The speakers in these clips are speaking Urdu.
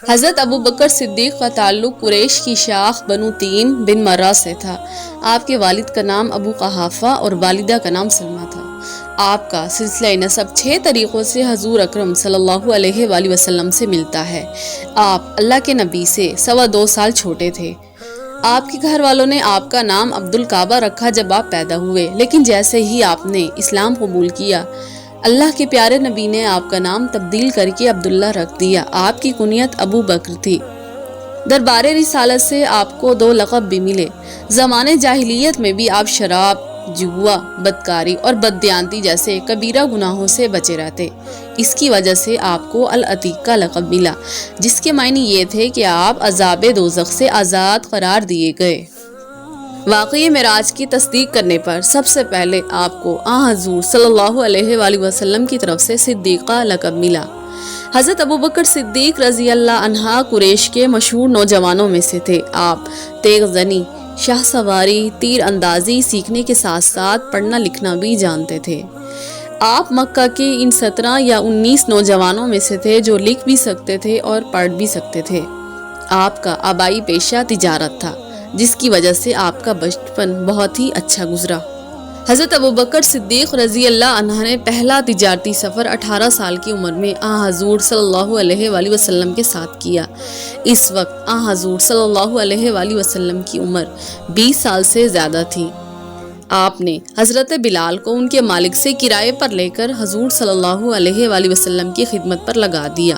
حضرت ابو بکر صدیق کا تعلق قریش کی شاخ بنو تیم بن مرہ سے تھا۔ آپ کے والد کا نام ابو قحافہ اور والدہ کا نام سلمہ تھا۔ آپ کا سلسلہ نسب 6 طریقوں سے حضور اکرم صلی اللہ علیہ وآلہ وسلم سے ملتا ہے۔ آپ اللہ کے نبی سے 2.25 سال چھوٹے تھے۔ آپ کے گھر والوں نے آپ کا نام عبد الکعبہ رکھا جب آپ پیدا ہوئے، لیکن جیسے ہی آپ نے اسلام قبول کیا، اللہ کے پیارے نبی نے آپ کا نام تبدیل کر کے عبداللہ رکھ دیا۔ آپ کی کنیت ابو بکر تھی۔ دربار رسالت سے آپ کو 2 لقب بھی ملے۔ زمانے جاہلیت میں بھی آپ شراب، جوا، بدکاری اور بددیانتی جیسے کبیرہ گناہوں سے بچے رہتے۔ اس کی وجہ سے آپ کو العتیق کا لقب ملا، جس کے معنی یہ تھے کہ آپ عذاب دوزخ سے آزاد قرار دیے گئے۔ واقعی معراج کی تصدیق کرنے پر سب سے پہلے آپ کو حضور صلی اللہ علیہ وآلہ وسلم کی طرف سے صدیقہ لقب ملا۔ حضرت ابو بکر صدیق رضی اللہ عنہ قریش کے مشہور نوجوانوں میں سے تھے۔ آپ تیغ زنی، شاہ سواری، تیر اندازی سیکھنے کے ساتھ ساتھ پڑھنا لکھنا بھی جانتے تھے۔ آپ مکہ کے ان 17 یا 19 نوجوانوں میں سے تھے جو لکھ بھی سکتے تھے اور پڑھ بھی سکتے تھے۔ آپ کا آبائی پیشہ تجارت تھا، جس کی وجہ سے آپ کا بچپن بہت ہی اچھا گزرا۔ حضرت ابو بکر صدیق رضی اللہ عنہ نے پہلا تجارتی سفر 18 سال کی عمر میں حضور صلی اللہ علیہ وآلہ وسلم کے ساتھ کیا۔ اس وقت حضور صلی اللہ علیہ وآلہ وسلم کی عمر 20 سال سے زیادہ تھی۔ آپ نے حضرت بلال کو ان کے مالک سے کرائے پر لے کر حضور صلی اللہ علیہ وآلہ وسلم کی خدمت پر لگا دیا۔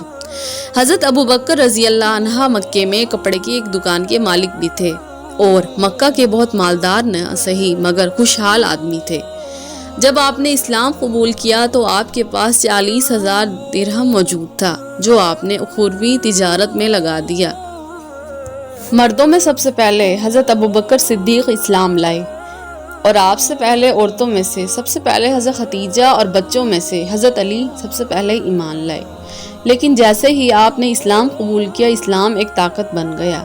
حضرت ابو بکر رضی اللہ عنہ مکے میں کپڑے کی ایک دکان کے مالک بھی تھے اور مکہ کے بہت مالدار نہ صحیح مگر خوشحال آدمی تھے۔ جب آپ نے اسلام قبول کیا تو آپ کے پاس 40,000 درہم موجود تھا، جو آپ نے اخروی تجارت میں لگا دیا۔ مردوں میں سب سے پہلے حضرت ابو بکر صدیق اسلام لائے، اور آپ سے پہلے عورتوں میں سے سب سے پہلے حضرت خدیجہ اور بچوں میں سے حضرت علی سب سے پہلے ایمان لائے۔ لیکن جیسے ہی آپ نے اسلام قبول کیا، اسلام ایک طاقت بن گیا۔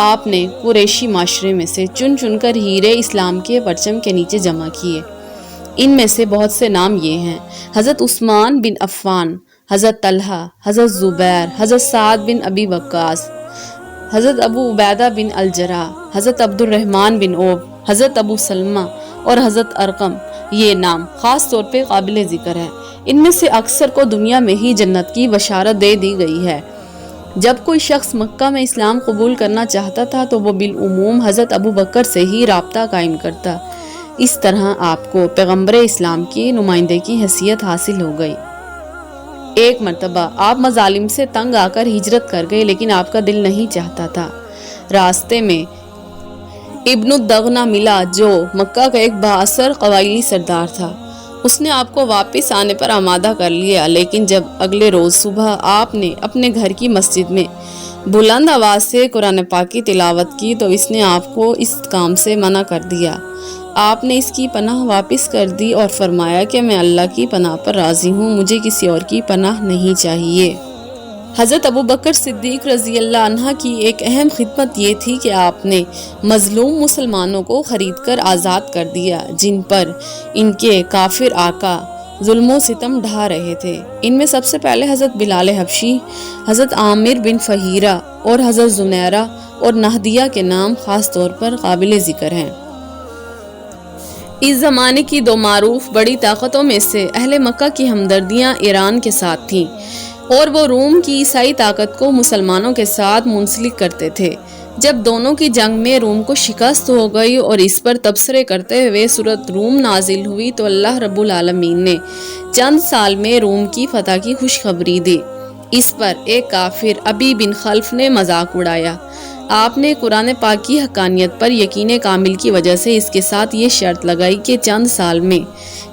آپ نے قریشی معاشرے میں سے چن چن کر ہیرے اسلام کے پرچم کے نیچے جمع کیے۔ ان میں سے بہت سے نام یہ ہیں: حضرت عثمان بن عفان، حضرت طلحہ، حضرت زبیر، حضرت سعد بن ابی وقاص، حضرت ابو عبیدہ بن الجراح، حضرت عبد الرحمن بن عوف، حضرت ابو سلمہ اور حضرت ارقم۔ یہ نام خاص طور پہ قابل ذکر ہے۔ ان میں سے اکثر کو دنیا میں ہی جنت کی بشارت دے دی گئی ہے۔ جب کوئی شخص مکہ میں اسلام قبول کرنا چاہتا تھا تو وہ بالعموم حضرت ابو بکر سے ہی رابطہ قائم کرتا۔ اس طرح آپ کو پیغمبر اسلام کی نمائندے کی حیثیت حاصل ہو گئی۔ ایک مرتبہ آپ مظالم سے تنگ آ کر ہجرت کر گئے، لیکن آپ کا دل نہیں چاہتا تھا۔ راستے میں ابن الدغنہ ملا، جو مکہ کا ایک بااثر قبائلی سردار تھا۔ اس نے آپ کو واپس آنے پر آمادہ کر لیا، لیکن جب اگلے روز صبح آپ نے اپنے گھر کی مسجد میں بلند آواز سے قرآن پاک کی تلاوت کی تو اس نے آپ کو اس کام سے منع کر دیا۔ آپ نے اس کی پناہ واپس کر دی اور فرمایا کہ میں اللہ کی پناہ پر راضی ہوں، مجھے کسی اور کی پناہ نہیں چاہیے۔ حضرت ابو بکر صدیق رضی اللہ عنہ کی ایک اہم خدمت یہ تھی کہ آپ نے مظلوم مسلمانوں کو خرید کر آزاد کر دیا، جن پر ان کے کافر آقا ظلم و ستم ڈھا رہے تھے۔ ان میں سب سے پہلے حضرت بلال حبشی، حضرت عامر بن فہیرہ اور حضرت زنیرہ اور نہدیہ کے نام خاص طور پر قابل ذکر ہیں۔ اس زمانے کی 2 معروف بڑی طاقتوں میں سے اہل مکہ کی ہمدردیاں ایران کے ساتھ تھیں، اور وہ روم کی عیسائی طاقت کو مسلمانوں کے ساتھ منسلک کرتے تھے۔ جب دونوں کی جنگ میں روم کو شکست ہو گئی اور اس پر تبصرے کرتے ہوئے سورۃ روم نازل ہوئی تو اللہ رب العالمین نے چند سال میں روم کی فتح کی خوشخبری دی۔ اس پر ایک کافر ابی بن خلف نے مذاق اڑایا۔ آپ نے قرآن پاک کی حقانیت پر یقین کامل کی وجہ سے اس کے ساتھ یہ شرط لگائی کہ چند سال میں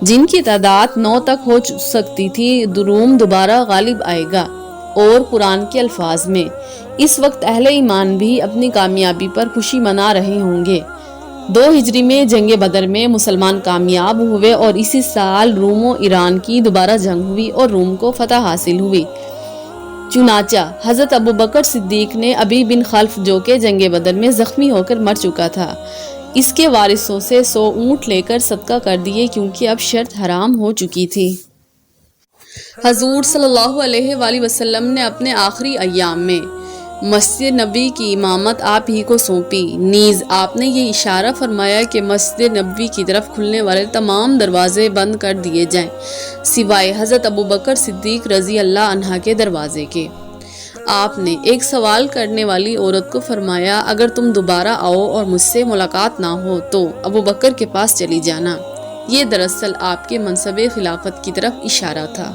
جن کی تعداد 9 تک ہو سکتی تھی، روم دوبارہ غالب آئے گا۔ اور قرآن کے الفاظ میں اس وقت اہل ایمان بھی اپنی کامیابی پر خوشی منا رہے ہوں گے۔ 2 ہجری میں جنگ بدر میں مسلمان کامیاب ہوئے اور اسی سال روم و ایران کی دوبارہ جنگ ہوئی اور روم کو فتح حاصل ہوئی۔ چنانچہ حضرت ابو بکر صدیق نے ابی بن خلف، جو کہ جنگ بدر میں زخمی ہو کر مر چکا تھا، اس کے وارثوں سے 100 اونٹ لے کر صدقہ کر دیے، کیونکہ اب شرط حرام ہو چکی تھی۔ حضور صلی اللہ علیہ وآلہ وسلم نے اپنے آخری ایام میں مسجد نبی کی امامت آپ ہی کو سونپی۔ نیز آپ نے یہ اشارہ فرمایا کہ مسجد نبی کی طرف کھلنے والے تمام دروازے بند کر دیے جائیں سوائے حضرت ابوبکر صدیق رضی اللہ عنہ کے دروازے کے۔ آپ نے ایک سوال کرنے والی عورت کو فرمایا اگر تم دوبارہ آؤ اور مجھ سے ملاقات نہ ہو تو ابوبکر کے پاس چلی جانا۔ یہ دراصل آپ کے منصب خلافت کی طرف اشارہ تھا۔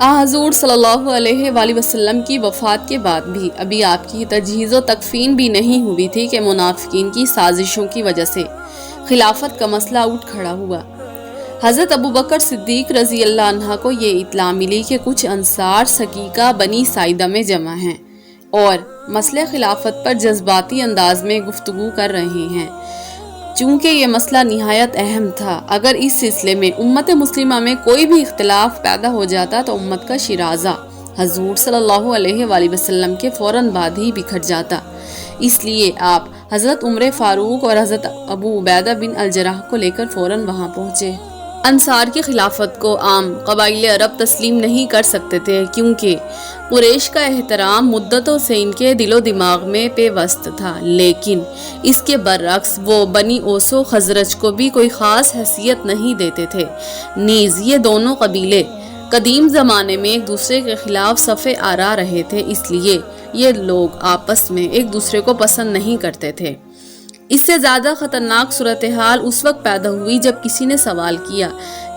حضور صلی اللہ علیہ وآلہ وسلم کی وفات کے بعد بھی ابھی آپ کی تجہیز و تکفین بھی نہیں ہوئی تھی کہ منافقین کی سازشوں کی وجہ سے خلافت کا مسئلہ اٹھ کھڑا ہوا۔ حضرت ابوبکر صدیق رضی اللہ عنہ کو یہ اطلاع ملی کہ کچھ انصار سقیقہ بنی ساعدہ میں جمع ہیں اور مسئلہ خلافت پر جذباتی انداز میں گفتگو کر رہے ہیں۔ چونکہ یہ مسئلہ نہایت اہم تھا، اگر اس سلسلے میں امت مسلمہ میں کوئی بھی اختلاف پیدا ہو جاتا تو امت کا شیرازہ حضور صلی اللہ علیہ وآلہ وسلم کے فوراً بعد ہی بکھر جاتا۔ اس لیے آپ حضرت عمر فاروق اور حضرت ابو عبیدہ بن الجراح کو لے کر فوراً وہاں پہنچے۔ انصار کی خلافت کو عام قبائل عرب تسلیم نہیں کر سکتے تھے کیونکہ قریش کا احترام مدتوں سے ان کے دل و دماغ میں پیوست تھا، لیکن اس کے برعکس وہ بنی اوس و خزرج کو بھی کوئی خاص حیثیت نہیں دیتے تھے۔ نیز یہ دونوں قبیلے قدیم زمانے میں ایک دوسرے کے خلاف صف آرا رہے تھے، اس لیے یہ لوگ آپس میں ایک دوسرے کو پسند نہیں کرتے تھے۔ اس سے زیادہ خطرناک صورتحال اس وقت پیدا ہوئی جب کسی نے سوال کیا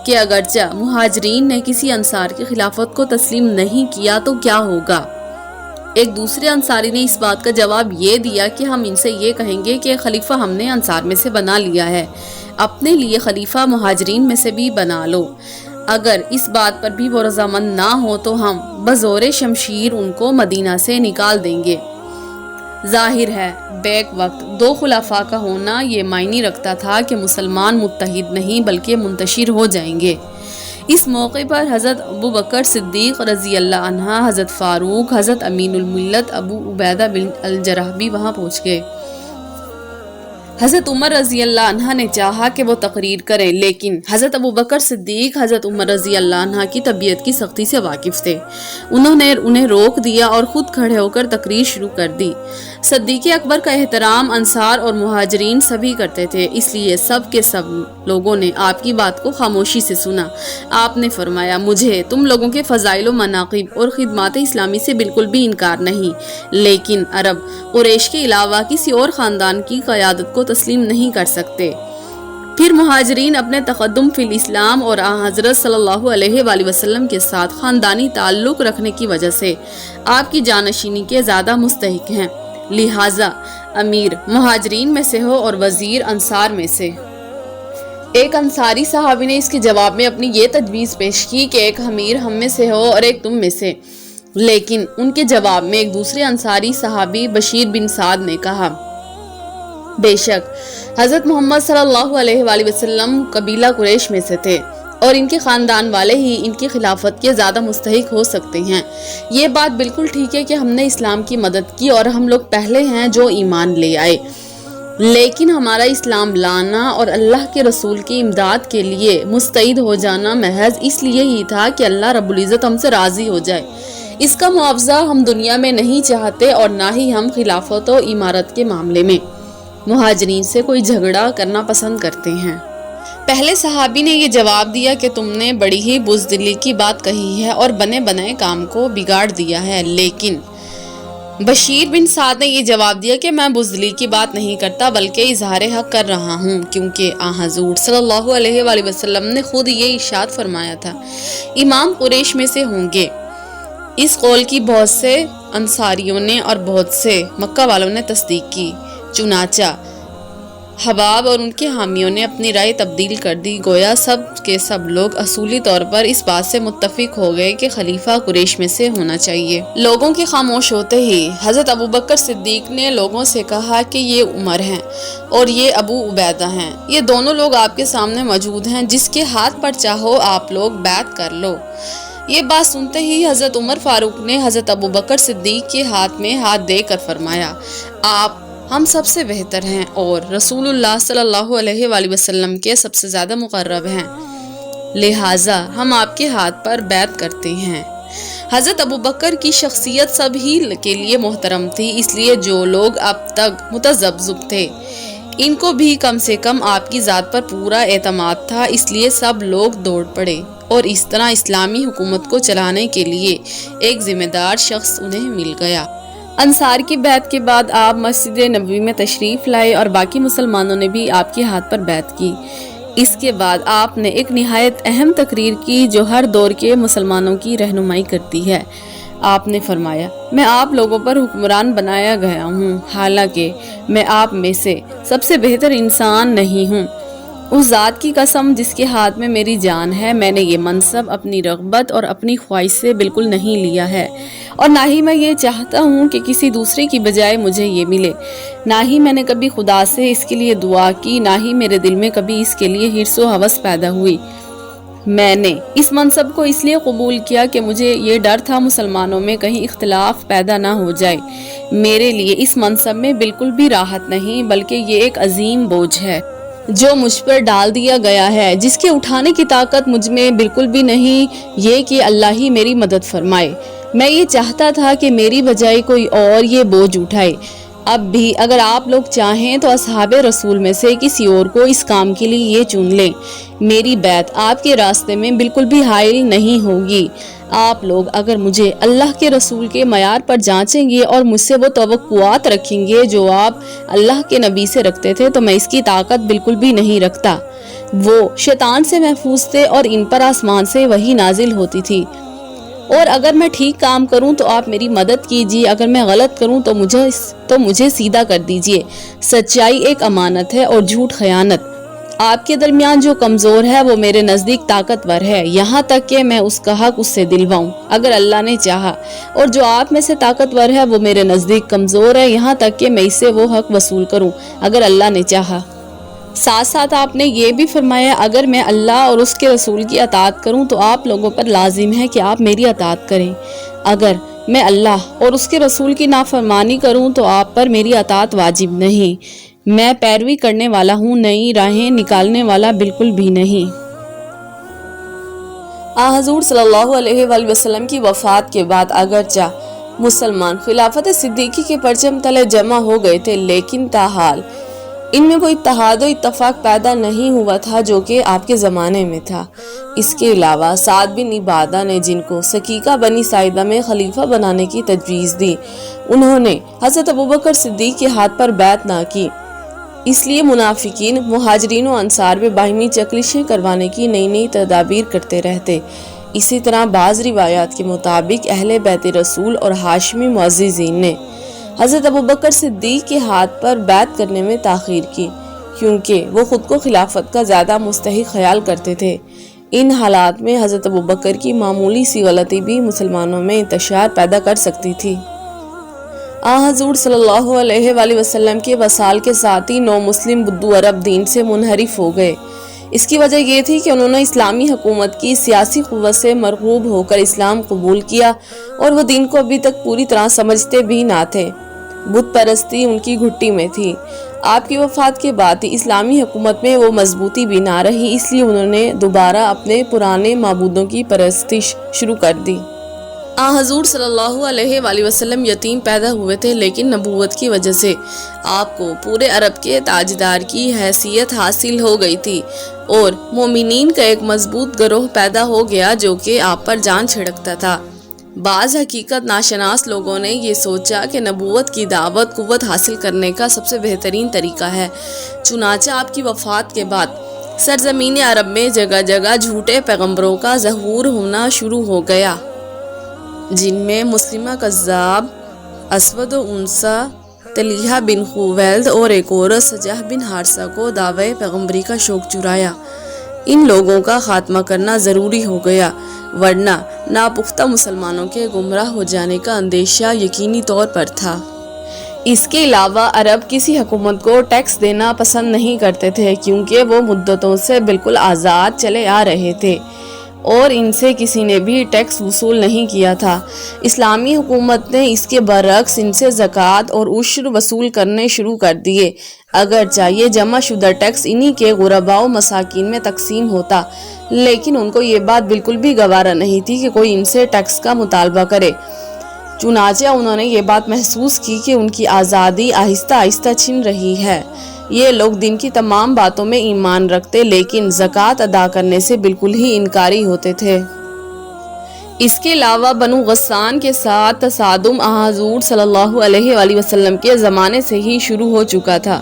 کہ اگرچہ مہاجرین نے کسی انصار کی خلافت کو تسلیم نہیں کیا تو کیا ہوگا؟ ایک دوسرے انصاری نے اس بات کا جواب یہ دیا کہ ہم ان سے یہ کہیں گے کہ خلیفہ ہم نے انصار میں سے بنا لیا ہے، اپنے لیے خلیفہ مہاجرین میں سے بھی بنا لو۔ اگر اس بات پر بھی وہ رضامند نہ ہو تو ہم بزور شمشیر ان کو مدینہ سے نکال دیں گے۔ ظاہر ہے بیک وقت دو خلفاء کا ہونا یہ معنی رکھتا تھا کہ مسلمان متحد نہیں بلکہ منتشر ہو جائیں گے۔ اس موقع پر حضرت ابوبکر صدیق رضی اللہ عنہ، حضرت فاروق، حضرت امین الملت ابو عبیدہ بن الجراح بھی وہاں پہنچ گئے۔ حضرت عمر رضی اللہ عنہ نے چاہا کہ وہ تقریر کریں، لیکن حضرت ابوبکر صدیق حضرت عمر رضی اللہ عنہ کی طبیعت کی سختی سے واقف تھے۔ انہوں نے انہیں روک دیا اور خود کھڑے ہو کر تقریر شروع کر دی۔ صدیق اکبر کا احترام انصار اور مہاجرین سبھی کرتے تھے، اس لیے سب کے سب لوگوں نے آپ کی بات کو خاموشی سے سنا۔ آپ نے فرمایا مجھے تم لوگوں کے فضائل و مناقب اور خدمات اسلامی سے بالکل بھی انکار نہیں، لیکن عرب قریش کے علاوہ کسی اور خاندان کی قیادت کو تسلیم نہیں کر سکتے۔ پھر مہاجرین اپنے تقدم فی الاسلام اور حضرت صلی اللہ علیہ وآلہ وسلم کے ساتھ خاندانی تعلق رکھنے کی وجہ سے آپ کی جانشینی کے زیادہ مستحق ہیں، لہٰذا امیر مہاجرین میں سے ہو اور وزیر انصار میں سے۔ ایک انصاری صحابی نے اس کے جواب میں اپنی یہ تجویز پیش کی کہ ایک امیر ہم میں سے ہو اور ایک تم میں سے، لیکن ان کے جواب میں ایک دوسرے انصاری صحابی بشیر بن سعد نے کہا بے شک حضرت محمد صلی اللہ علیہ وآلہ وسلم قبیلہ قریش میں سے تھے اور ان کے خاندان والے ہی ان کی خلافت کے زیادہ مستحق ہو سکتے ہیں۔ یہ بات بالکل ٹھیک ہے کہ ہم نے اسلام کی مدد کی اور ہم لوگ پہلے ہیں جو ایمان لے آئے، لیکن ہمارا اسلام لانا اور اللہ کے رسول کی امداد کے لیے مستعد ہو جانا محض اس لیے ہی تھا کہ اللہ رب العزت ہم سے راضی ہو جائے۔ اس کا معاوضہ ہم دنیا میں نہیں چاہتے اور نہ ہی ہم خلافت و امارت کے معاملے میں مہاجرین سے کوئی جھگڑا کرنا پسند کرتے ہیں۔ پہلے صحابی نے یہ جواب دیا کہ تم نے بڑی ہی بزدلی کی بات کہی ہے اور بنے بنائے کام کو بگاڑ دیا ہے، لیکن بشیر بن سعد نے یہ جواب دیا کہ میں بزدلی کی بات نہیں کرتا بلکہ اظہار حق کر رہا ہوں، کیونکہ حضور صلی اللہ علیہ وآلہ وسلم نے خود یہ ارشاد فرمایا تھا امام قریش میں سے ہوں گے۔ اس قول کی بہت سے انصاریوں نے اور بہت سے مکہ والوں نے تصدیق کی، چنانچہ حباب اور ان کے حامیوں نے اپنی رائے تبدیل کر دی، گویا سب کے سب لوگ اصولی طور پر اس بات سے متفق ہو گئے کہ خلیفہ قریش میں سے ہونا چاہیے۔ لوگوں کے خاموش ہوتے ہی حضرت ابوبکر صدیق نے لوگوں سے کہا کہ یہ عمر ہیں اور یہ ابو عبیدہ ہیں، یہ دونوں لوگ آپ کے سامنے موجود ہیں، جس کے ہاتھ پر چاہو آپ لوگ بیعت کر لو۔ یہ بات سنتے ہی حضرت عمر فاروق نے حضرت ابوبکر صدیق کے ہاتھ میں ہاتھ دے کر فرمایا آپ ہم سب سے بہتر ہیں اور رسول اللہ صلی اللہ علیہ وآلہ وسلم کے سب سے زیادہ مقرب ہیں، لہٰذا ہم آپ کے ہاتھ پر بیعت کرتے ہیں۔ حضرت ابو بکر کی شخصیت سبھی کے لیے محترم تھی، اس لیے جو لوگ اب تک متذبذب تھے ان کو بھی کم سے کم آپ کی ذات پر پورا اعتماد تھا، اس لیے سب لوگ دوڑ پڑے اور اس طرح اسلامی حکومت کو چلانے کے لیے ایک ذمہ دار شخص انہیں مل گیا۔ انصار کی بیعت کے بعد آپ مسجد نبوی میں تشریف لائے اور باقی مسلمانوں نے بھی آپ کے ہاتھ پر بیعت کی۔ اس کے بعد آپ نے ایک نہایت اہم تقریر کی جو ہر دور کے مسلمانوں کی رہنمائی کرتی ہے۔ آپ نے فرمایا، میں آپ لوگوں پر حکمران بنایا گیا ہوں، حالانکہ میں آپ میں سے سب سے بہتر انسان نہیں ہوں۔ اس ذات کی قسم جس کے ہاتھ میں میری جان ہے، میں نے یہ منصب اپنی رغبت اور اپنی خواہش سے بالکل نہیں لیا ہے، اور نہ ہی میں یہ چاہتا ہوں کہ کسی دوسرے کی بجائے مجھے یہ ملے۔ نہ ہی میں نے کبھی خدا سے اس کے لیے دعا کی، نہ ہی میرے دل میں کبھی اس کے لیے حرص و ہوس پیدا ہوئی۔ میں نے اس منصب کو اس لیے قبول کیا کہ مجھے یہ ڈر تھا مسلمانوں میں کہیں اختلاف پیدا نہ ہو جائے۔ میرے لیے اس منصب میں بالکل بھی راحت نہیں، بلکہ یہ ایک عظیم بوجھ ہے جو مجھ پر ڈال دیا گیا ہے، جس کے اٹھانے کی طاقت مجھ میں بالکل بھی نہیں، یہ کہ اللہ ہی میری مدد فرمائے۔ میں یہ چاہتا تھا کہ میری بجائے کوئی اور یہ بوجھ اٹھائے۔ اب بھی اگر آپ لوگ چاہیں تو اصحاب رسول میں سے کسی اور کو اس کام کے لیے یہ چن لیں۔ میری بیعت آپ کے راستے میں بالکل بھی حائل نہیں ہوگی۔ آپ لوگ اگر مجھے اللہ کے رسول کے معیار پر جانچیں گے اور مجھ سے وہ توقعات رکھیں گے جو آپ اللہ کے نبی سے رکھتے تھے، تو میں اس کی طاقت بالکل بھی نہیں رکھتا۔ وہ شیطان سے محفوظ تھے اور ان پر آسمان سے وحی نازل ہوتی تھی، اور اگر میں ٹھیک کام کروں تو آپ میری مدد کیجیے، اگر میں غلط کروں تو مجھے سیدھا کر دیجیے۔ سچائی ایک امانت ہے اور جھوٹ خیانت۔ آپ کے درمیان جو کمزور ہے وہ میرے نزدیک طاقتور ہے، یہاں تک کہ میں اس کا حق اس سے دلواؤں اگر اللہ نے چاہا، اور جو آپ میں سے طاقتور ہے وہ میرے نزدیک کمزور ہے، یہاں تک کہ میں اس سے وہ حق وصول کروں اگر اللہ نے چاہا۔ ساتھ ساتھ آپ نے یہ بھی فرمایا، اگر میں اللہ اور اس کے رسول کی اطاعت کروں تو آپ لوگوں پر لازم ہے کہ آپ میری اطاعت کریں، اگر میں اللہ اور اس کے رسول کی نافرمانی کروں تو آپ پر میری اطاعت واجب نہیں۔ میں پیروی کرنے والا ہوں، نئی راہیں نکالنے والا بالکل بھی نہیں۔ حضور صلی اللہ علیہ وآلہ وسلم کی وفات کے بعد اگرچہ مسلمان خلافت صدیقی کے پرچم تلے جمع ہو گئے تھے، لیکن تاحال ان میں کوئی اتحاد و اتفاق پیدا نہیں ہوا تھا جو کہ آپ کے زمانے میں تھا۔ اس کے علاوہ سعد بن عبادہ نے، جن کو سقیقہ بنی ساعدہ میں خلیفہ بنانے کی تجویز دی، انہوں نے حضرت ابوبکر صدیق کے ہاتھ پر بیعت نہ کی۔ اس لیے منافقین مہاجرین و انصار میں باہمی چکلشیں کروانے کی نئی نئی تدابیر کرتے رہتے۔ اسی طرح بعض روایات کے مطابق اہل بیت رسول اور ہاشمی معززین نے حضرت ابوبکر صدیق کے ہاتھ پر بیعت کرنے میں تاخیر کی، کیونکہ وہ خود کو خلافت کا زیادہ مستحق خیال کرتے تھے۔ ان حالات میں حضرت ابوبکر کی معمولی سی غلطی بھی مسلمانوں میں انتشار پیدا کر سکتی تھی۔ حضور صلی اللہ علیہ وآلہ وسلم کے وصال کے ساتھ ہی 9 مسلم بدو عرب دین سے منحرف ہو گئے۔ اس کی وجہ یہ تھی کہ انہوں نے اسلامی حکومت کی سیاسی قوت سے مرغوب ہو کر اسلام قبول کیا، اور وہ دین کو ابھی تک پوری طرح سمجھتے بھی نہ تھے۔ بت پرستی ان کی گھٹی میں تھی۔ آپ کی وفات کے بعد اسلامی حکومت میں وہ مضبوطی بھی نہ رہی، اس لیے انہوں نے دوبارہ اپنے پرانے معبودوں کی پرستش شروع کر دی۔ حضور صلی اللہ علیہ وآلہ وسلم یتیم پیدا ہوئے تھے، لیکن نبوت کی وجہ سے آپ کو پورے عرب کے تاجدار کی حیثیت حاصل ہو گئی تھی، اور مومنین کا ایک مضبوط گروہ پیدا ہو گیا جو کہ آپ پر جان چھڑکتا تھا۔ بعض حقیقت ناشناس لوگوں نے یہ سوچا کہ نبوت کی دعوت قوت حاصل کرنے کا سب سے بہترین طریقہ ہے، چنانچہ آپ کی وفات کے بعد سرزمین عرب میں جگہ جگہ جھوٹے پیغمبروں کا ظہور ہونا شروع ہو گیا، جن میں مسلمہ کذاب، اسود و انسا، تلیحہ بن خویلد اور ایک عورت سجاہ بن حارثہ کو دعوی پیغمبری کا شوق چرایا۔ ان لوگوں کا خاتمہ کرنا ضروری ہو گیا، ورنہ ناپختہ مسلمانوں کے گمراہ ہو جانے کا اندیشہ یقینی طور پر تھا۔ اس کے علاوہ عرب کسی حکومت کو ٹیکس دینا پسند نہیں کرتے تھے، کیونکہ وہ مدتوں سے بالکل آزاد چلے آ رہے تھے۔ اور ان سے کسی نے بھی ٹیکس وصول نہیں کیا تھا۔ اسلامی حکومت نے اس کے برعکس ان سے زکوٰۃ اور عشر وصول کرنے شروع کر دیے، اگرچہ یہ جمع شدہ ٹیکس انہی کے غرباء و مساکین میں تقسیم ہوتا، لیکن ان کو یہ بات بالکل بھی گوارا نہیں تھی کہ کوئی ان سے ٹیکس کا مطالبہ کرے۔ چنانچہ انہوں نے یہ بات محسوس کی کہ ان کی آزادی آہستہ آہستہ چھن رہی ہے۔ یہ لوگ دن کی تمام باتوں میں ایمان رکھتے لیکن زکوٰۃ ادا کرنے سے بالکل ہی انکاری ہوتے تھے۔ اس کے علاوہ بنو غسان کے ساتھ تصادم حضور صلی اللہ علیہ وآلہ وسلم کے زمانے سے ہی شروع ہو چکا تھا۔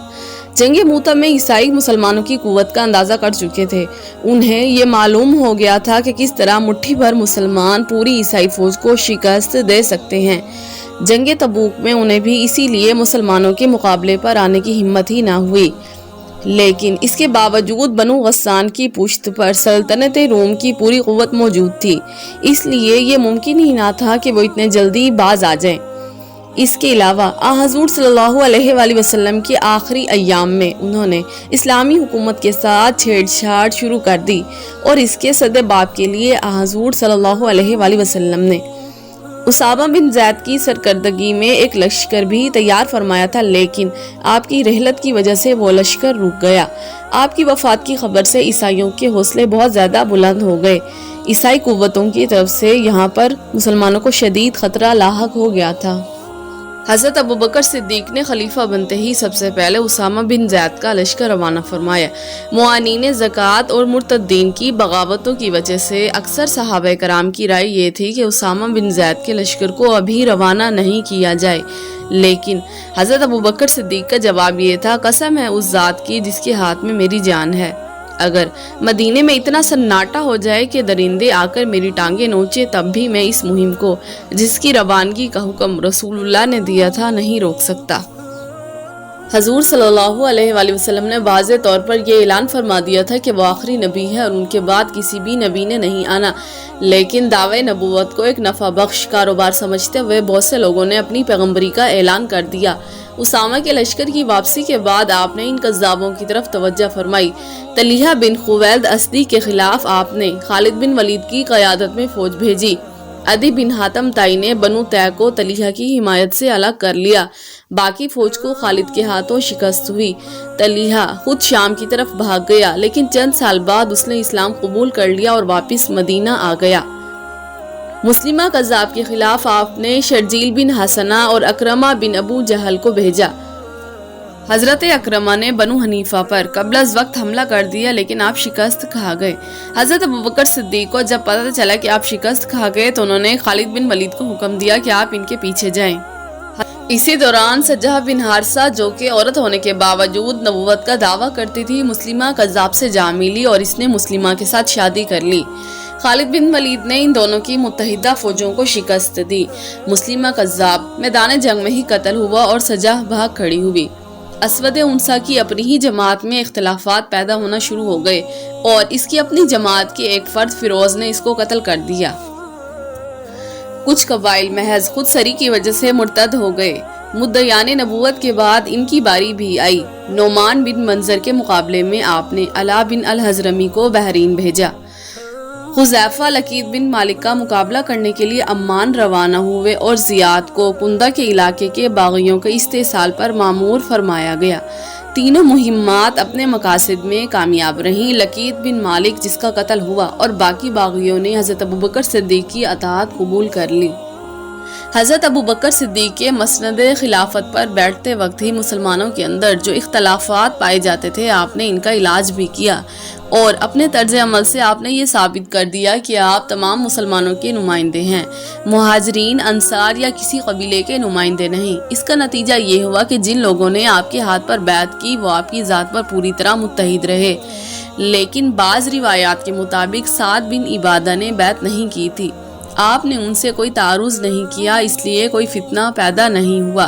جنگ موتا میں عیسائی مسلمانوں کی قوت کا اندازہ کر چکے تھے۔ انہیں یہ معلوم ہو گیا تھا کہ کس طرح مٹھی بھر مسلمان پوری عیسائی فوج کو شکست دے سکتے ہیں۔ جنگ تبوک میں انہیں بھی اسی لیے مسلمانوں کے مقابلے پر آنے کی ہمت ہی نہ ہوئی، لیکن اس کے باوجود بنو غسان کی پشت پر سلطنت روم کی پوری قوت موجود تھی، اس لیے یہ ممکن ہی نہ تھا کہ وہ اتنے جلدی باز آ جائیں۔ اس کے علاوہ حضور صلی اللہ علیہ وآلہ وسلم کے آخری ایام میں انہوں نے اسلامی حکومت کے ساتھ چھیڑ چھاڑ شروع کر دی اور اس کے سدباب کے لیے حضور صلی اللہ علیہ وآلہ وسلم نے اسامہ بن زید کی سرکردگی میں ایک لشکر بھی تیار فرمایا تھا، لیکن آپ کی رحلت کی وجہ سے وہ لشکر رک گیا۔ آپ کی وفات کی خبر سے عیسائیوں کے حوصلے بہت زیادہ بلند ہو گئے۔ عیسائی قوتوں کی طرف سے یہاں پر مسلمانوں کو شدید خطرہ لاحق ہو گیا تھا۔ حضرت ابوبکر صدیق نے خلیفہ بنتے ہی سب سے پہلے اسامہ بن زید کا لشکر روانہ فرمایا۔ معانین زکوٰۃ اور مرتدین کی بغاوتوں کی وجہ سے اکثر صحابہ کرام کی رائے یہ تھی کہ اسامہ بن زید کے لشکر کو ابھی روانہ نہیں کیا جائے، لیکن حضرت ابوبکر صدیق کا جواب یہ تھا، قسم ہے اس ذات کی جس کے ہاتھ میں میری جان ہے، اگر مدینے میں اتنا سناٹا ہو جائے کہ درندے آ کر میری ٹانگیں نوچے تب بھی میں اس مہم کو جس کی روانگی کا حکم رسول اللہ نے دیا تھا نہیں روک سکتا۔ حضور صلی اللہ علیہ وآلہ وسلم نے واضح طور پر یہ اعلان فرما دیا تھا کہ وہ آخری نبی ہے اور ان کے بعد کسی بھی نبی نے نہیں آنا، لیکن دعوی نبوت کو ایک نفع بخش کاروبار سمجھتے ہوئے بہت سے لوگوں نے اپنی پیغمبری کا اعلان کر دیا۔ اسامہ کے لشکر کی واپسی کے بعد آپ نے ان کذابوں کی طرف توجہ فرمائی۔ طلحہ بن خویلد اسدی کے خلاف آپ نے خالد بن ولید کی قیادت میں فوج بھیجی۔ عدی بن حاتم تائی نے بنو طے کو طلحہ کی حمایت سے الگ کر لیا، باقی فوج کو خالد کے ہاتھوں شکست ہوئی۔ طلحہ خود شام کی طرف بھاگ گیا، لیکن چند سال بعد اس نے اسلام قبول کر لیا اور واپس مدینہ آ گیا۔ مسلمہ کذاب کے خلاف آپ نے شرجیل بن حسنہ اور اکرمہ بن ابو جہل کو بھیجا۔ حضرت اکرمہ نے بنو حنیفہ پر قبل از وقت حملہ کر دیا، لیکن آپ شکست کھا گئے۔ حضرت ابوبکر صدیق کو جب پتہ چلا کہ آپ شکست کھا گئے تو انہوں نے خالد بن ولید کو حکم دیا کہ آپ ان کے پیچھے جائیں۔ اسی دوران سجہ بن حارثہ جو کہ عورت ہونے کے باوجود نبوت کا دعویٰ کرتی تھی، مسلمہ کذاب سے جا ملی اور اس نے مسلمہ کے ساتھ شادی کر لی۔ خالد بن ولید نے ان دونوں کی متحدہ فوجوں کو شکست دی۔ مسلمہ کذاب میدان جنگ میں ہی قتل ہوا اور سجہ بھاگ کھڑی ہوئی۔ اسود انسا کی اپنی ہی جماعت میں اختلافات پیدا ہونا شروع ہو گئے اور اس کی اپنی جماعت کے ایک فرد فیروز نے اس کو قتل کر دیا۔ کچھ قبائل محض خود سری کی وجہ سے مرتد ہو گئے۔ مدعیان نبوت کے بعد ان کی باری بھی آئی۔ نعمان بن منظر کے مقابلے میں آپ نے علا بن الحضرمی کو بحرین بھیجا۔ حذیفہ لقیط بن مالک کا مقابلہ کرنے کے لیے عمان روانہ ہوئے اور زیاد کو کندہ کے علاقے کے باغیوں کے استحصال پر مامور فرمایا گیا۔ تینوں مہمات اپنے مقاصد میں کامیاب رہیں۔ لقیط بن مالک جس کا قتل ہوا اور باقی باغیوں نے حضرت ابوبکر صدیق کی اطاعت قبول کر لی۔ حضرت ابوبکر صدیق کے مسند خلافت پر بیٹھتے وقت ہی مسلمانوں کے اندر جو اختلافات پائے جاتے تھے آپ نے ان کا علاج بھی کیا اور اپنے طرز عمل سے آپ نے یہ ثابت کر دیا کہ آپ تمام مسلمانوں کے نمائندے ہیں، مہاجرین، انصار یا کسی قبیلے کے نمائندے نہیں۔ اس کا نتیجہ یہ ہوا کہ جن لوگوں نے آپ کے ہاتھ پر بیعت کی وہ آپ کی ذات پر پوری طرح متحد رہے، لیکن بعض روایات کے مطابق سعد بن عبادہ نے بیعت نہیں کی تھی۔ آپ نے ان سے کوئی تعارض نہیں کیا، اس لیے کوئی فتنہ پیدا نہیں ہوا۔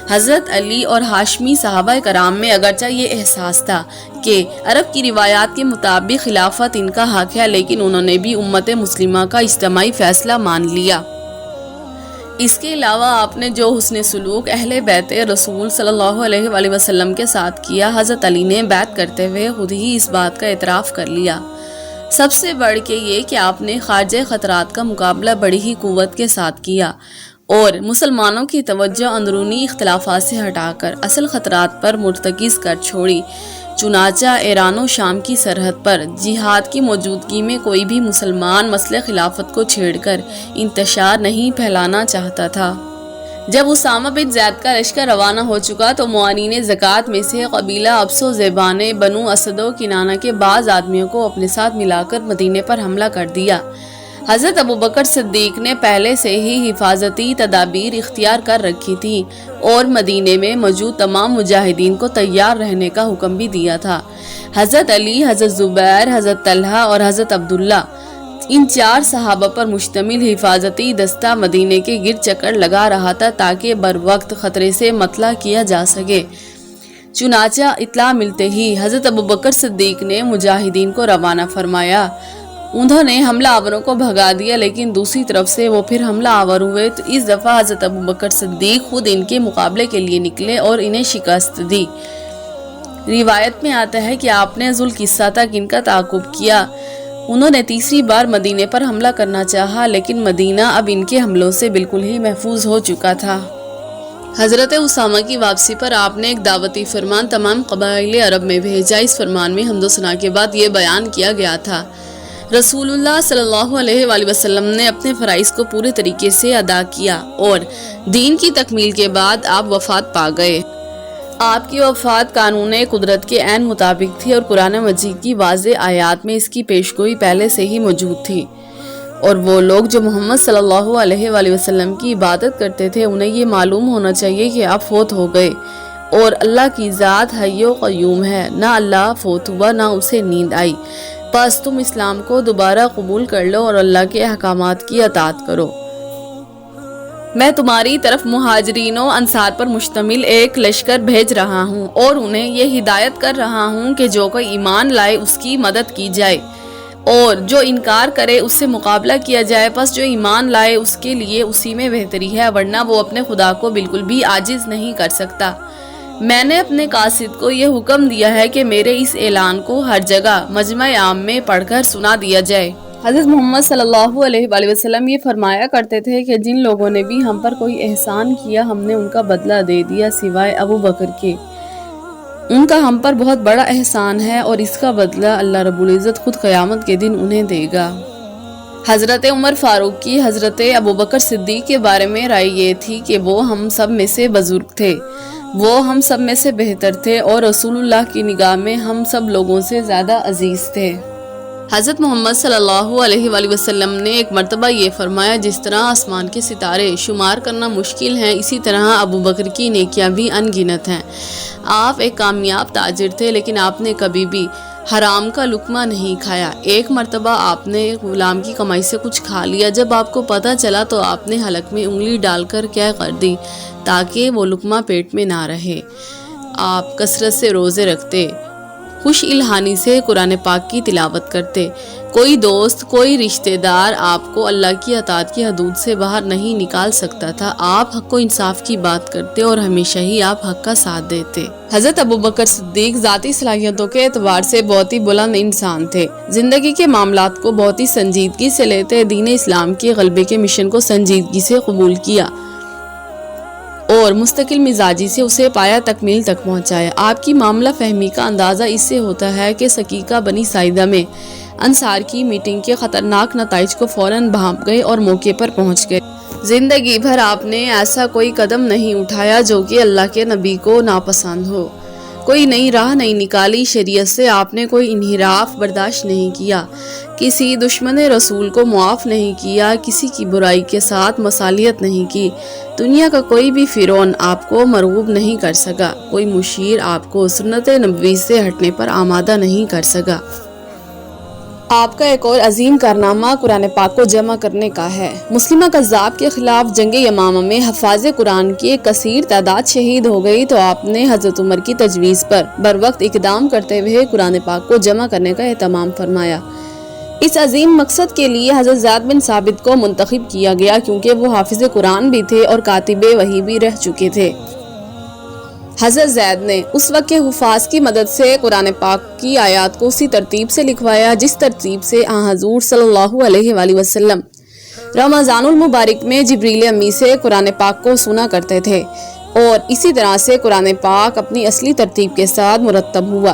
حضرت علی اور ہاشمی صحابہ کرام میں اگرچہ یہ احساس تھا کہ عرب کی روایات کے مطابق خلافت ان کا حق ہے، لیکن انہوں نے بھی امت مسلمہ کا اجتماعی فیصلہ مان لیا۔ اس کے علاوہ آپ نے جو حسن سلوک اہل بیت رسول صلی اللہ علیہ وآلہ وسلم کے ساتھ کیا، حضرت علی نے بیعت کرتے ہوئے خود ہی اس بات کا اعتراف کر لیا۔ سب سے بڑھ کے یہ کہ آپ نے خارجہ خطرات کا مقابلہ بڑی ہی قوت کے ساتھ کیا اور مسلمانوں کی توجہ اندرونی اختلافات سے ہٹا کر اصل خطرات پر مرتکز کر چھوڑی۔ چنانچہ ایران و شام کی سرحد پر جہاد کی موجودگی میں کوئی بھی مسلمان مسئلہ خلافت کو چھیڑ کر انتشار نہیں پھیلانا چاہتا تھا۔ جب اسامہ بن زید کا لشکر روانہ ہو چکا تو موالین زکوٰۃ میں سے قبیلہ ابس و زیبان بنو اسد و کنانہ کے بعض آدمیوں کو اپنے ساتھ ملا کر مدینے پر حملہ کر دیا۔ حضرت ابوبکر صدیق نے پہلے سے ہی حفاظتی تدابیر اختیار کر رکھی تھی اور مدینے میں موجود تمام مجاہدین کو تیار رہنے کا حکم بھی دیا تھا۔ حضرت علی، حضرت زبیر، حضرت طلحہ اور حضرت عبداللہ، ان 4 صحابہ پر مشتمل حفاظتی دستہ مدینے کے گرد چکر لگا رہا تھا تاکہ بروقت خطرے سے مطلع کیا جا سکے۔ چنانچہ اطلاع ملتے ہی حضرت ابوبکر صدیق نے مجاہدین کو روانہ فرمایا۔ انہوں نے حملہ آوروں کو بھگا دیا، لیکن دوسری طرف سے وہ پھر حملہ آور ہوئے تو اس دفعہ حضرت ابوبکر صدیق خود ان کے مقابلے کے لیے نکلے اور انہیں شکست دی۔ روایت میں آتا ہے کہ آپ نے ذوالقصہ تک ان کا تعاقب کیا۔ انہوں نے تیسری بار مدینے پر حملہ کرنا چاہا، لیکن مدینہ اب ان کے حملوں سے بالکل ہی محفوظ ہو چکا تھا۔ حضرت اسامہ کی واپسی پر آپ نے ایک دعوتی فرمان تمام قبائل عرب میں بھیجا۔ اس فرمان میں حمد و ثنا کے بعد یہ بیان کیا گیا تھا: رسول اللہ صلی اللہ علیہ وآلہ وسلم نے اپنے فرائض کو پورے طریقے سے ادا کیا اور دین کی تکمیل کے بعد آپ وفات پا گئے۔ آپ کی وفات قانون قدرت کے عین مطابق تھی اور قرآن مجید کی واضح آیات میں اس کی پیشگوئی پہلے سے ہی موجود تھی، اور وہ لوگ جو محمد صلی اللہ علیہ وآلہ وسلم کی عبادت کرتے تھے انہیں یہ معلوم ہونا چاہیے کہ آپ فوت ہو گئے، اور اللہ کی ذات حی و قیوم ہے، نہ اللہ فوت ہوا نہ اسے نیند آئی، بس تم اسلام کو دوبارہ قبول کر لو اور اللہ کے احکامات کی اطاعت کرو۔ میں تمہاری طرف مہاجرین و انصار پر مشتمل ایک لشکر بھیج رہا ہوں اور انہیں یہ ہدایت کر رہا ہوں کہ جو کوئی ایمان لائے اس کی مدد کی جائے اور جو انکار کرے اس سے مقابلہ کیا جائے، پس جو ایمان لائے اس کے لیے اسی میں بہتری ہے، ورنہ وہ اپنے خدا کو بالکل بھی عاجز نہیں کر سکتا۔ میں نے اپنے قاصد کو یہ حکم دیا ہے کہ میرے اس اعلان کو ہر جگہ مجمع عام میں پڑھ کر سنا دیا جائے۔ حضرت محمد صلی اللہ علیہ وآلہ وسلم یہ فرمایا کرتے تھے کہ جن لوگوں نے بھی ہم پر کوئی احسان کیا ہم نے ان کا بدلہ دے دیا سوائے ابو بکر کے، ان کا ہم پر بہت بڑا احسان ہے اور اس کا بدلہ اللہ رب العزت خود قیامت کے دن انہیں دے گا۔ حضرت عمر فاروق کی حضرت ابوبکر صدیق کے بارے میں رائے یہ تھی کہ وہ ہم سب میں سے بزرگ تھے، وہ ہم سب میں سے بہتر تھے اور رسول اللہ کی نگاہ میں ہم سب لوگوں سے زیادہ عزیز تھے۔ حضرت محمد صلی اللہ علیہ وآلہ وسلم نے ایک مرتبہ یہ فرمایا: جس طرح آسمان کے ستارے شمار کرنا مشکل ہیں، اسی طرح ابو بکر کی نیکیاں بھی ان گنت ہیں۔ آپ ایک کامیاب تاجر تھے، لیکن آپ نے کبھی بھی حرام کا لقمہ نہیں کھایا۔ ایک مرتبہ آپ نے غلام کی کمائی سے کچھ کھا لیا، جب آپ کو پتہ چلا تو آپ نے حلق میں انگلی ڈال کر کیا کر دی تاکہ وہ لقمہ پیٹ میں نہ رہے۔ آپ کثرت سے روزے رکھتے، خوش الہانی سے قرآن پاک کی تلاوت کرتے۔ کوئی دوست، کوئی رشتہ دار آپ کو اللہ کی اطاعت کی حدود سے باہر نہیں نکال سکتا تھا۔ آپ حق و انصاف کی بات کرتے اور ہمیشہ ہی آپ حق کا ساتھ دیتے۔ حضرت ابوبکر صدیق ذاتی صلاحیتوں کے اعتبار سے بہت ہی بلند انسان تھے، زندگی کے معاملات کو بہت ہی سنجیدگی سے لیتے، دین اسلام کے غلبے کے مشن کو سنجیدگی سے قبول کیا اور مستقل مزاجی سے اسے پایا تکمیل تک پہنچایا۔ آپ کی معاملہ فہمی کا اندازہ اس سے ہوتا ہے کہ سقیقہ بنی ساعدہ میں انصار کی میٹنگ کے خطرناک نتائج کو فوراً بھانپ گئے اور موقع پر پہنچ گئے۔ زندگی بھر آپ نے ایسا کوئی قدم نہیں اٹھایا جو کہ اللہ کے نبی کو ناپسند ہو، کوئی نئی راہ نہیں نکالی، شریعت سے آپ نے کوئی انحراف برداشت نہیں کیا، کسی دشمن رسول کو معاف نہیں کیا، کسی کی برائی کے ساتھ مصالحت نہیں کی۔ دنیا کا کوئی بھی فرعون آپ کو مرغوب نہیں کر سکا، کوئی مشیر آپ کو سنت نبوی سے ہٹنے پر آمادہ نہیں کر سکا۔ آپ کا ایک اور عظیم کارنامہ قرآن پاک کو جمع کرنے کا ہے۔ مسلمہ کذاب کے خلاف جنگ یمامہ میں حفاظ قرآن کی ایک کثیر تعداد شہید ہو گئی تو آپ نے حضرت عمر کی تجویز پر بروقت اقدام کرتے ہوئے قرآن پاک کو جمع کرنے کا اہتمام فرمایا۔ اس عظیم مقصد کے لیے حضرت زید بن ثابت کو منتخب کیا گیا کیونکہ وہ حافظ قرآن بھی تھے اور کاتب وحی بھی رہ چکے تھے۔ حضرت زید نے اس وقت کے حفاظ کی مدد سے قرآن پاک کی آیات کو اسی ترتیب سے لکھوایا جس ترتیب سے حضور صلی اللہ علیہ وآلہ وسلم رمضان المبارک میں جبریل امی سے قرآن پاک کو سنا کرتے تھے، اور اسی طرح سے قرآن پاک اپنی اصلی ترتیب کے ساتھ مرتب ہوا۔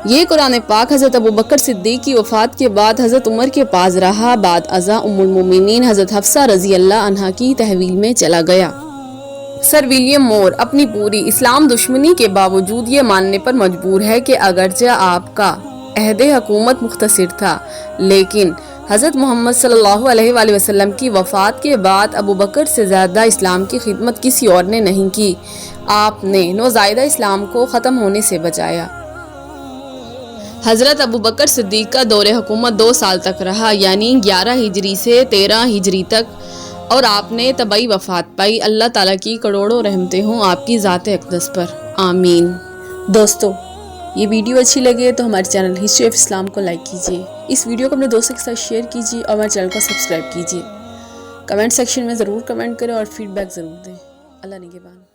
یہ قرآن پاک حضرت ابوبکر صدیق کی وفات کے بعد حضرت عمر کے پاس رہا، بعد ازاں ام المومنین حضرت حفصہ رضی اللہ عنہا کی تحویل میں چلا گیا۔ سر ولیم مور اپنی پوری اسلام دشمنی کے باوجود یہ ماننے پر مجبور ہے کہ اگرچہ آپ کا عہد حکومت مختصر تھا، لیکن حضرت محمد صلی اللہ علیہ وآلہ وسلم کی وفات کے بعد ابوبکر سے زیادہ اسلام کی خدمت کسی اور نے نہیں کی۔ آپ نے نوزائیدہ اسلام کو ختم ہونے سے بچایا۔ حضرت ابوبکر صدیق کا دور حکومت 2 سال تک رہا، یعنی 11 ہجری سے 13 ہجری تک، اور آپ نے طبعی وفات پائی۔ اللہ تعالیٰ کی کروڑوں رحمتیں ہوں آپ کی ذات اقدس پر، آمین۔ دوستو، یہ ویڈیو اچھی لگے تو ہمارے چینل ہسٹری آف اسلام کو لائک کیجیے، اس ویڈیو کو اپنے دوستوں کے ساتھ شیئر کیجیے اور ہمارے چینل کو سبسکرائب کیجیے۔ کمنٹ سیکشن میں ضرور کمنٹ کریں اور فیڈ بیک ضرور دیں۔ اللہ نگہبان۔